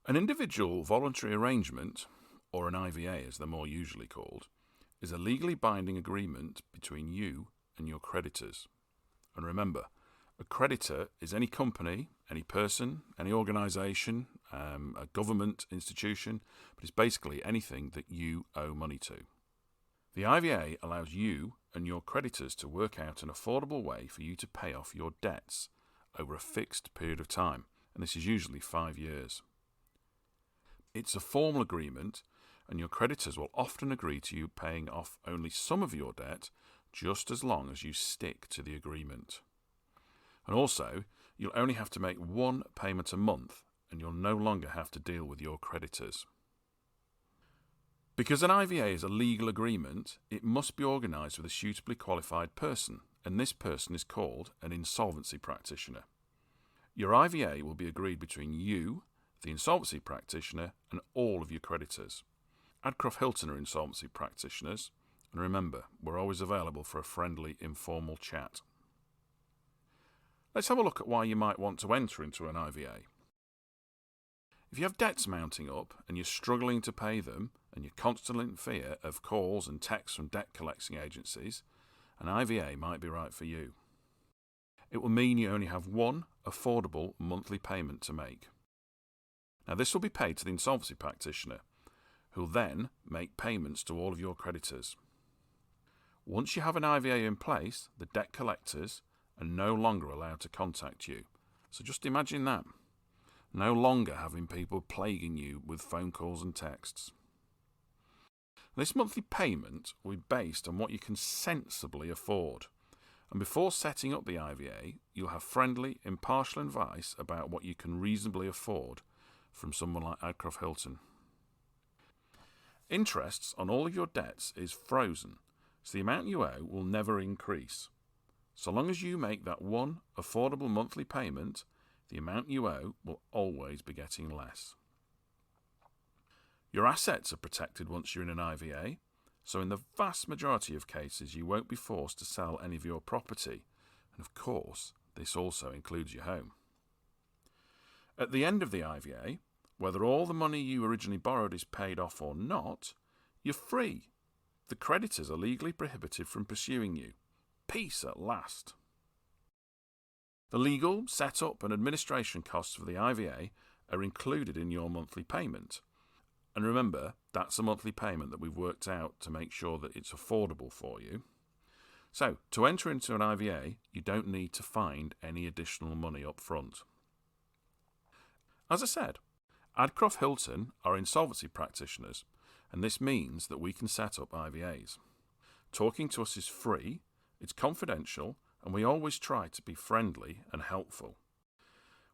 An individual voluntary arrangement, or an IVA as they're more usually called, is a legally binding agreement between you and your creditors. And remember, a creditor is any company, any person, any organisation, a government institution, but it's basically anything that you owe money to. The IVA allows you and your creditors to work out an affordable way for you to pay off your debts over a fixed period of time, and this is usually 5 years. It's a formal agreement, and your creditors will often agree to you paying off only some of your debt just as long as you stick to the agreement. And also, you'll only have to make one payment a month, and you'll no longer have to deal with your creditors. Because an IVA is a legal agreement, it must be organised with a suitably qualified person, and this person is called an insolvency practitioner. Your IVA will be agreed between you, the insolvency practitioner, and all of your creditors. Adcroft Hilton are insolvency practitioners, and remember, we're always available for a friendly, informal chat. Let's have a look at why you might want to enter into an IVA. If you have debts mounting up and you're struggling to pay them, and you're constantly in fear of calls and texts from debt collecting agencies, an IVA might be right for you. It will mean you only have one affordable monthly payment to make. Now, this will be paid to the insolvency practitioner, who will then make payments to all of your creditors. Once you have an IVA in place, the debt collectors are no longer allowed to contact you. So just imagine that. No longer having people plaguing you with phone calls and texts. This monthly payment will be based on what you can sensibly afford. And before setting up the IVA, you'll have friendly, impartial advice about what you can reasonably afford from someone like Adcroft Hilton. Interests on all of your debts is frozen, so the amount you owe will never increase. So long as you make that one affordable monthly payment, the amount you owe will always be getting less. Your assets are protected once you're in an IVA, so in the vast majority of cases you won't be forced to sell any of your property, and of course this also includes your home. At the end of the IVA, whether all the money you originally borrowed is paid off or not, you're free. The creditors are legally prohibited from pursuing you. Peace at last. The legal, set-up and administration costs for the IVA are included in your monthly payment. And remember, that's a monthly payment that we've worked out to make sure that it's affordable for you. So, to enter into an IVA, you don't need to find any additional money up front. As I said, Adcroft Hilton are insolvency practitioners, and this means that we can set up IVAs. Talking to us is free, it's confidential, and we always try to be friendly and helpful.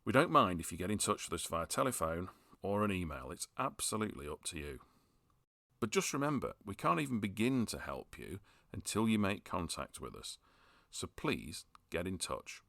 We don't mind if you get in touch with us via telephone or an email, it's absolutely up to you. But just remember, we can't even begin to help you until you make contact with us, so please get in touch.